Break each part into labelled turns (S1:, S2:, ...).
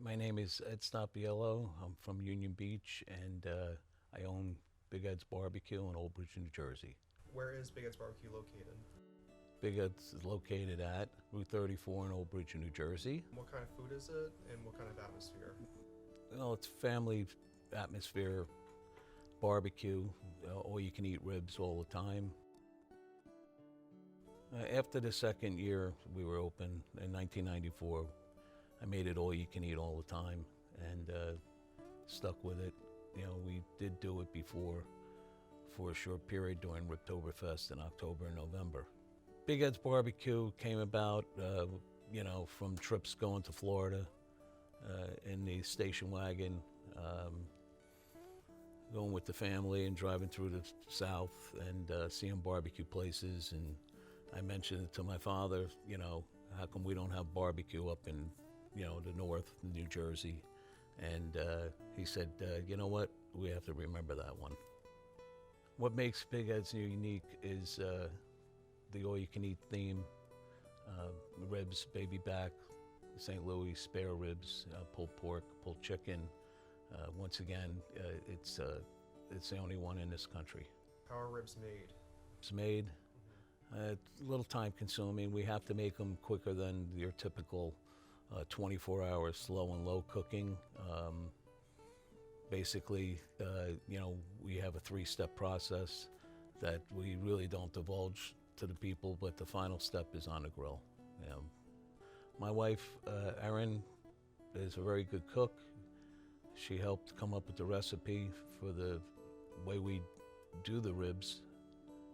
S1: My name is Ed Stoppiello. I'm from Union Beach, and I own Big Ed's BBQ in Old Bridge, New Jersey.
S2: Where is Big Ed's Barbecue located?
S1: Big Ed's is located at Route 34 in Old Bridge, New Jersey.
S2: What kind of food is it, and what kind of atmosphere?
S1: Well, it's family atmosphere, barbecue, all you can eat ribs all the time. After the second year we were open in 1994, I made it all you can eat all the time and stuck with it. You know, we did do it before for a short period during Riptoberfest in October and November. Big Ed's Barbecue came about, from trips going to Florida in the station wagon, going with the family and driving through the South and seeing barbecue places. And I mentioned it to my father, how come we don't have barbecue up in, the North, New Jersey? And he said, you know what, we have to remember that one. What makes Big Ed's unique is the all-you-can-eat theme, ribs, baby back, St. Louis spare ribs, pulled pork, pulled chicken. Once again, it's the only one in this country.
S2: How are ribs made?
S1: It's made a little time consuming. We have to make them quicker than your typical 24-hour slow and low cooking. Basically, we have a 3-step process that we really don't divulge to the people, but the final step is on the grill. My wife, Erin, is a very good cook. She helped come up with the recipe for the way we do the ribs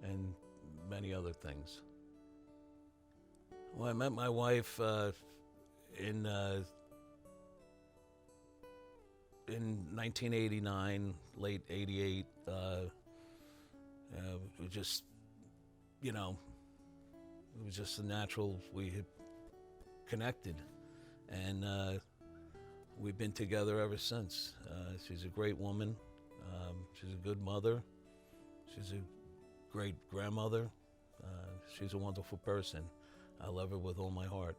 S1: and many other things. Well, I met my wife in 1989, late 88. We just, it was just a natural, we had connected, and we've been together ever since. She's a great woman. She's a good mother. She's a great grandmother. She's a wonderful person. I love her with all my heart.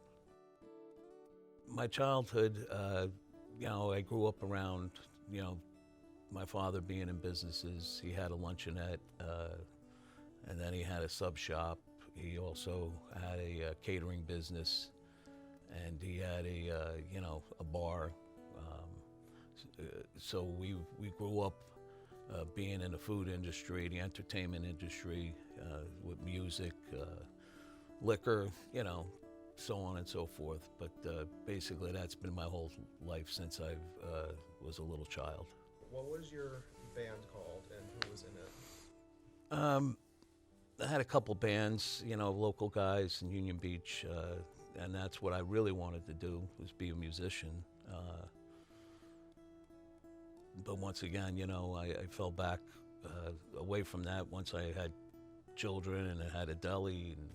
S1: My childhood, I grew up around, my father being in businesses. He had a luncheonette, and then he had a sub shop. He also had a catering business, and he had a bar. So we grew up being in the food industry, the entertainment industry, with music, liquor, so on and so forth. But basically, that's been my whole life since I was a little child.
S2: What was your band called, and who was in it?
S1: I had a couple bands, local guys in Union Beach, and that's what I really wanted to do, was be a musician. But once again, I fell back away from that once I had children and I had a deli and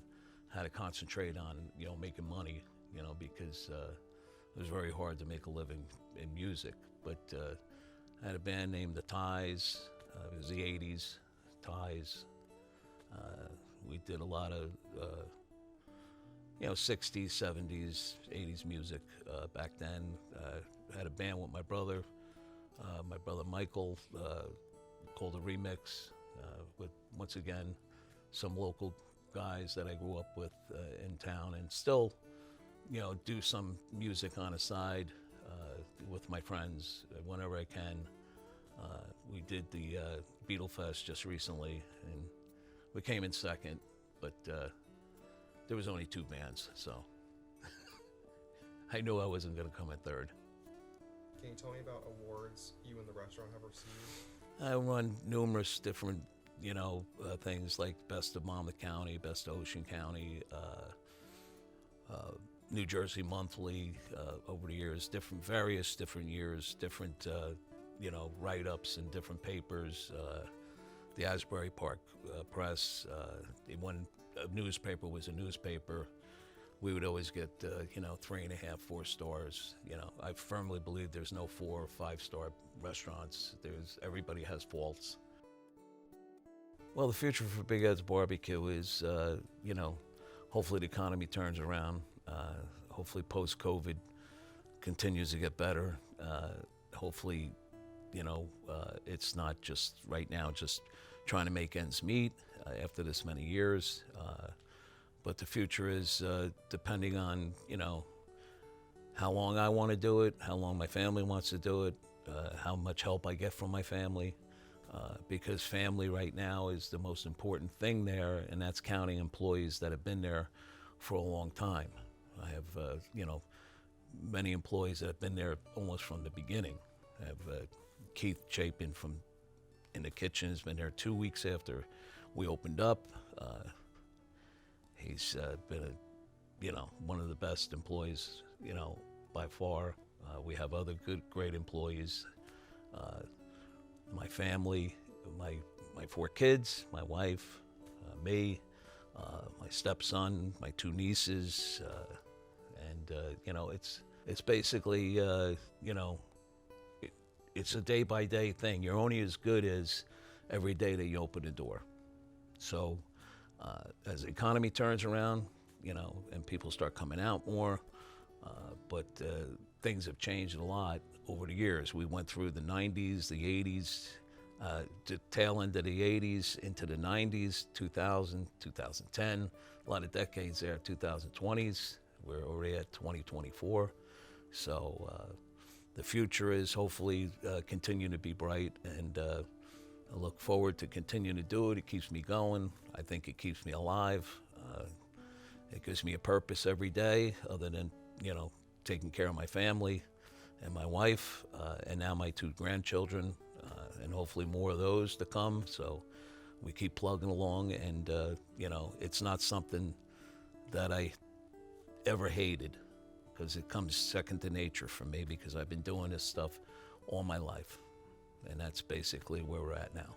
S1: had to concentrate on, making money, because it was very hard to make a living in music. But I had a band named The Ties. It was the 80s, Ties. We did a lot of, 60s, 70s, 80s music back then. Had a band with my brother Michael, called a Remix, with, once again, some local guys that I grew up with in town, and still, do some music on the side with my friends whenever I can. We did the Beatle Fest just recently, and we came in second, but there was only 2 bands, so I knew I wasn't going to come in third.
S2: Can you tell me about awards you and the restaurant have received?
S1: I won numerous different, things like Best of Monmouth County, Best of Ocean County, New Jersey Monthly, over the years, various different years, different, write-ups in different papers. The Asbury Park Press, when a newspaper was a newspaper, we would always get, 3.5, 4 stars. I firmly believe there's no 4 or 5-star restaurants. Everybody has faults. Well, the future for Big Ed's Barbecue is, hopefully the economy turns around. Hopefully post-COVID, continues to get better. Hopefully, it's not just right now just trying to make ends meet after this many years. But the future is depending on, how long I want to do it, how long my family wants to do it, how much help I get from my family. Because family right now is the most important thing there, and that's counting employees that have been there for a long time. I have, many employees that have been there almost from the beginning. I have Keith Chapin in the kitchen has been there 2 weeks after we opened up. He's been one of the best employees, by far. We have other great employees. My family, my 4 kids, my wife, me, my stepson, my 2 nieces, and it's basically it's a day by day thing. You're only as good as every day that you open the door. So as the economy turns around, and people start coming out more, but things have changed a lot over the years. We went through the 90s, the 80s, the tail end of the 80s into the 90s, 2000, 2010, a lot of decades there, 2020s. We're already at 2024. So the future is hopefully continuing to be bright, and I look forward to continuing to do it. It keeps me going. I think it keeps me alive. It gives me a purpose every day other than, taking care of my family and my wife, and now my 2 grandchildren, and hopefully more of those to come. So we keep plugging along, and, it's not something that I ever hated, because it comes second to nature for me, because I've been doing this stuff all my life. And that's basically where we're at now.